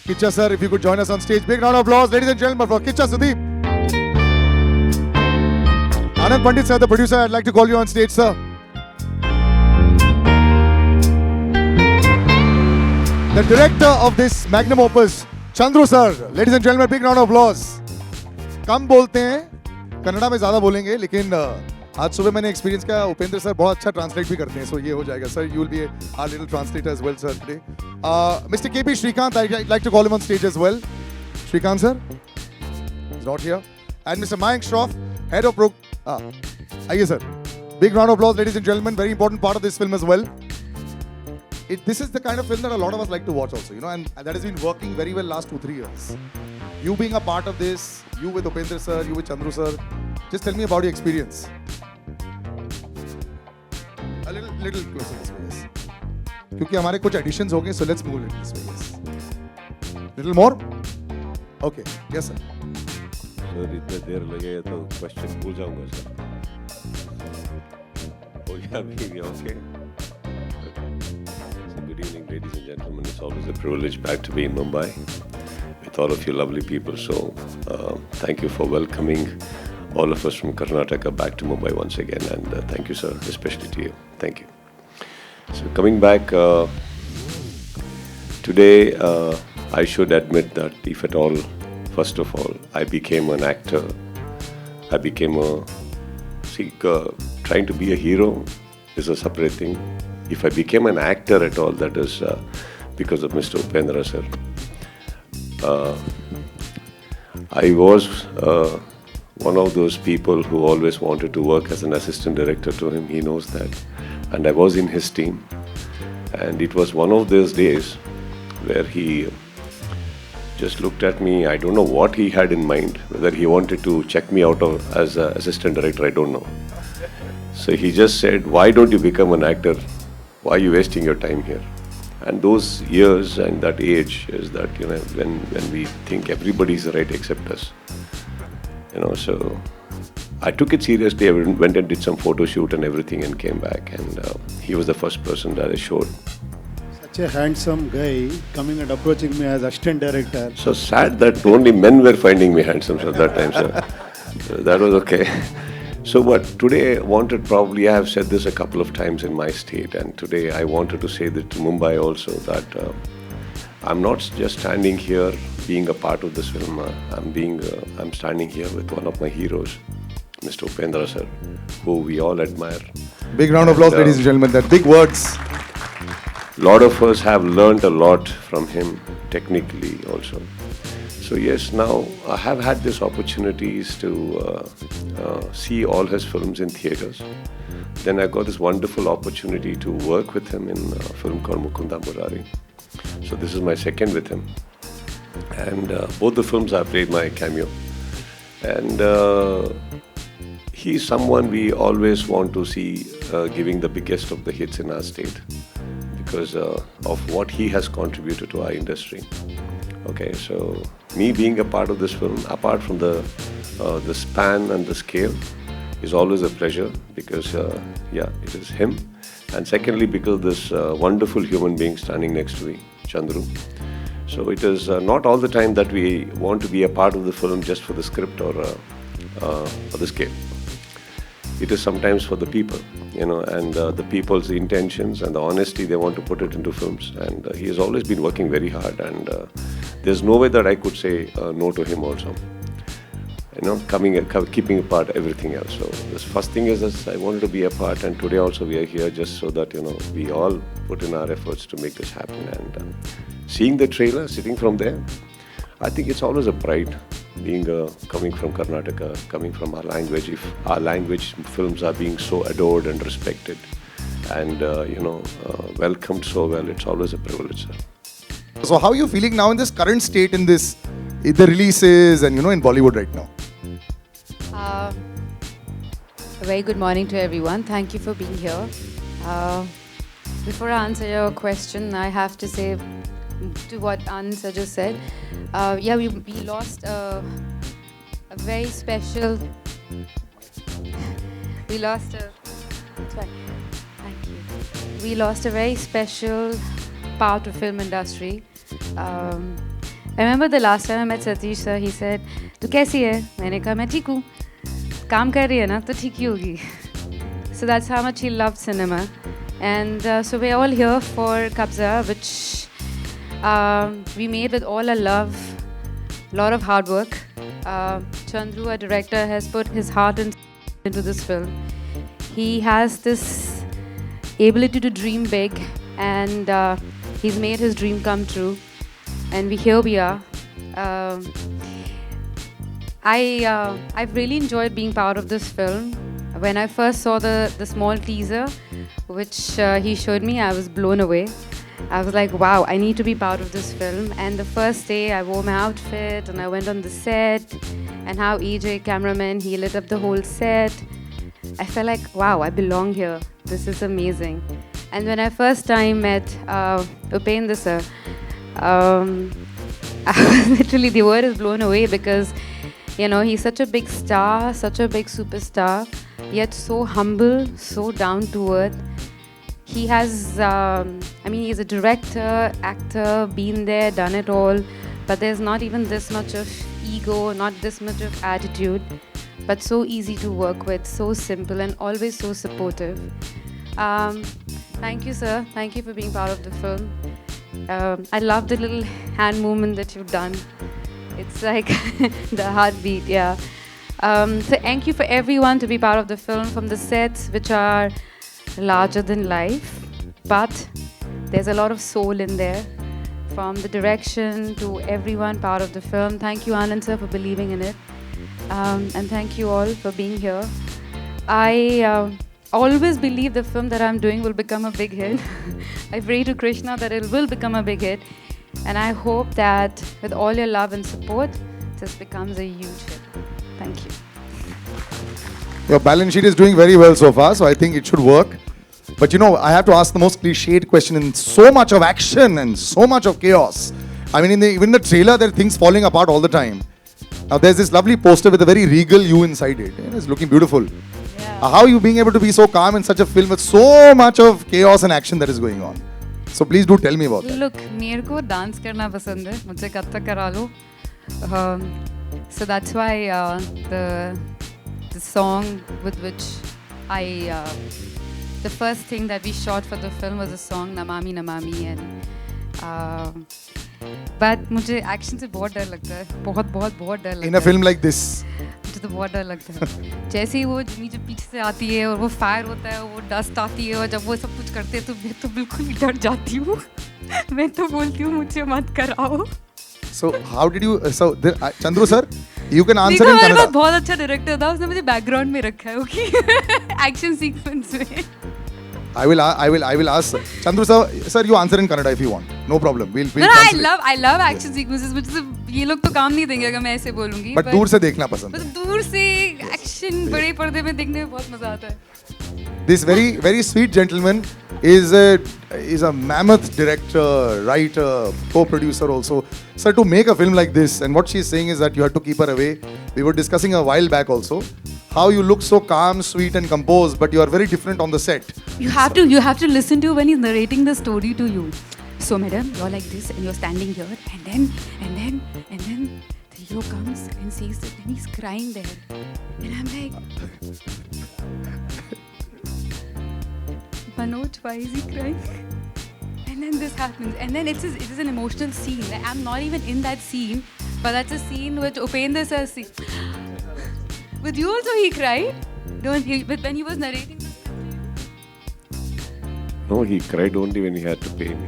Kicha sir, if you could join us on stage. Big round of applause, ladies and gentlemen, for Kicha Sudeep. Anand Pandit sir, the producer, I'd like to call you on stage, sir. The director of this magnum opus, Chandru sir. Ladies and gentlemen, big round of applause. कम बोलते हैं, कन्नड़ा में ज़्यादा बोलेंगे, लेकिन आज सुबह मैंने experience किया, उपेंद्र सर बहुत अच्छा ट्रांसलेट भी करते हैं, सो ये हो जाएगा sir. You will be our little translator as well sir today. Mister KP Srikanth, I'd like to call him on stage as well. Shrikant sir is not here. And Mr. Mayank Shroff, head of आइए sir. Big round of applause, ladies and gentlemen. Very important part of this film as well. This is the kind of film that a lot of us like to watch also, you know, and that has been working very well last 2-3 years. You being a part of this, you with Upendra sir, you with Chandru sir, just tell me about your experience. A little closer this way, yes. क्योंकि हमारे कुछ additions हो गए, so let's move it this way, yes. Little more? Okay, yes sir. Sir, इतने देर लगेगा तो question भूल जाऊँगा sir. हो गया अभी, okay. Good evening, ladies and gentlemen. It's always a privilege back to be in Mumbai with all of you lovely people. So, thank you for welcoming all of us from Karnataka back to Mumbai once again. And thank you, sir, especially to you. Thank you. So, coming back, today I should admit that if at all, first of all, I became an actor. I became trying to be a hero is a separate thing. If I became an actor at all, that is because of Mr. Upendra sir. I was one of those people who always wanted to work as an assistant director to him. He knows that. And I was in his team. And it was one of those days where he just looked at me. I don't know what he had in mind, whether he wanted to check me out as an assistant director, I don't know. So he just said, why don't you become an actor? Why are you wasting your time here? And those years and that age is that, you know, when we think everybody is right except us. You know, so I took it seriously. I went and did some photo shoot and everything and came back. And he was the first person that I showed. Such a handsome guy coming and approaching me as assistant director. So sad that only men were finding me handsome at that time, sir. So that was okay. So, but today I wanted, probably I have said this a couple of times in my state, and today I wanted to say that to Mumbai also, that I'm not just standing here being a part of this film. I'm standing here with one of my heroes, Mr. Upendra sir, who we all admire. Big round of applause, ladies and gentlemen. That big words. A lot of us have learned a lot from him, technically also. So yes, now I have had this opportunities to see all his films in theatres. Then I got this wonderful opportunity to work with him in a film called Mukunda Murari. So this is my second with him. And both the films I played my cameo. And he's someone we always want to see giving the biggest of the hits in our state because of what he has contributed to our industry. Okay, so me being a part of this film, apart from the span and the scale, is always a pleasure because, yeah, it is him. And secondly, because this wonderful human being standing next to me, Chandru. So it is not all the time that we want to be a part of the film just for the script or the scale. It is sometimes for the people, you know, and the people's intentions and the honesty they want to put it into films. And he has always been working very hard, and there's no way that I could say no to him also. You know, keeping apart everything else. So the first thing is that I wanted to be a part, and today also we are here just so that, you know, we all put in our efforts to make this happen. And seeing the trailer, sitting from there, I think it's always a pride. Being coming from Karnataka, coming from our language, if our language films are being so adored and respected and, you know, welcomed so well, it's always a privilege, sir. So how are you feeling now in this current state in the releases and, you know, in Bollywood right now? A very good morning to everyone. Thank you for being here. Before I answer your question, I have to say to what Ansa just said. Yeah, we lost a very special. We lost a very special part of film industry. I remember the last time I met Satish sir, he said, "तू कैसी है?" मैंने कहा मैं ठीक हूँ. काम कर रही है ना तो ठीक ही होगी. So that's how much he loved cinema. And so we're all here for Kabza, which we made with all our love, lot of hard work. Chandru, our director, has put his heart into this film. He has this ability to dream big, and he's made his dream come true. And here we are. I've really enjoyed being part of this film. When I first saw the small teaser, which he showed me, I was blown away. I was like, wow, I need to be part of this film. And the first day, I wore my outfit and I went on the set. And how EJ, cameraman, he lit up the whole set. I felt like, wow, I belong here. This is amazing. And when I first time met Upendra sir, literally the word is blown away because, you know, he's such a big star, such a big superstar, yet so humble, so down to earth. He has, he's a director, actor, been there, done it all, but there's not even this much of ego, not this much of attitude, but so easy to work with, so simple and always so supportive. Thank you, sir. Thank you for being part of the film. I love the little hand movement that you've done. It's like the heartbeat, yeah. So thank you for everyone to be part of the film, from the sets, which are larger than life, but there's a lot of soul in there. From the direction to everyone part of the film. Thank you, Anand sir, for believing in it. And thank you all for being here. I always believe the film that I'm doing will become a big hit. I pray to Krishna that it will become a big hit. And I hope that with all your love and support, this becomes a huge hit. Thank you. Your balance sheet is doing very well so far, so I think it should work. But you know, I have to ask the most cliched question in so much of action and so much of chaos. I mean, even in the trailer, there are things falling apart all the time. Now, there's this lovely poster with a very regal you inside it. It's looking beautiful. Yeah. How are you being able to be so calm in such a film with so much of chaos and action that is going on? So please do tell me about that. Look, मेरे को dance करना पसंद है. मुझे कथक करा लो. So that's why the song with which the first thing that we shot for the film was a song Namami Namami, and but मुझे action से बहुत डर लगता है. बहुत डर लगता है. In a film like this. मुझे तो बहुत डर लगता है. जैसे ही वो जिमी जो पीछे से आती है और वो फायर होता है, वो डस्ट आती है और जब वो सब कुछ करते हैं तो मैं तो बिल्कुल ही डर जाती हूँ. मैं तो बोलती हूँ मुझे मत कराओ. So how did you? Chandru sir, you can answer in मेरे Kannada. पास बहुत अच्छा डायरेक्टर था, उसने मुझे बैकग्राउंड में रखा है, ओके, एक्शन सीक्वेंस में. I will ask Chandru sir, you answer in Kannada if you want. No problem. We'll No, translate. I love action sequences. मुझे ये लोग तो काम नहीं देंगे अगर मैं ऐसे बोलूँगी. But दूर से देखना पसंद है. दूर से एक्शन बड़े पर्दे में देखने में बहुत मजा आता है. This very sweet gentleman is a mammoth director, writer, co-producer also. Sir, to make a film like this, and what she's saying is that you have to keep her away. We were discussing a while back also how you look so calm, sweet, and composed, but you are very different on the set. You have to listen to when he's narrating the story to you. So, madam, you're like this, and you're standing here, and then the hero comes and says that, and he's crying there, and I'm like, Manoj, why is he crying? And then this happens, and then it is an emotional scene. Like, I'm not even in that scene, but that's a scene which Upendra sir sees. With you also he cried? But when he was narrating this film to you? No, he cried only when he had to pay me.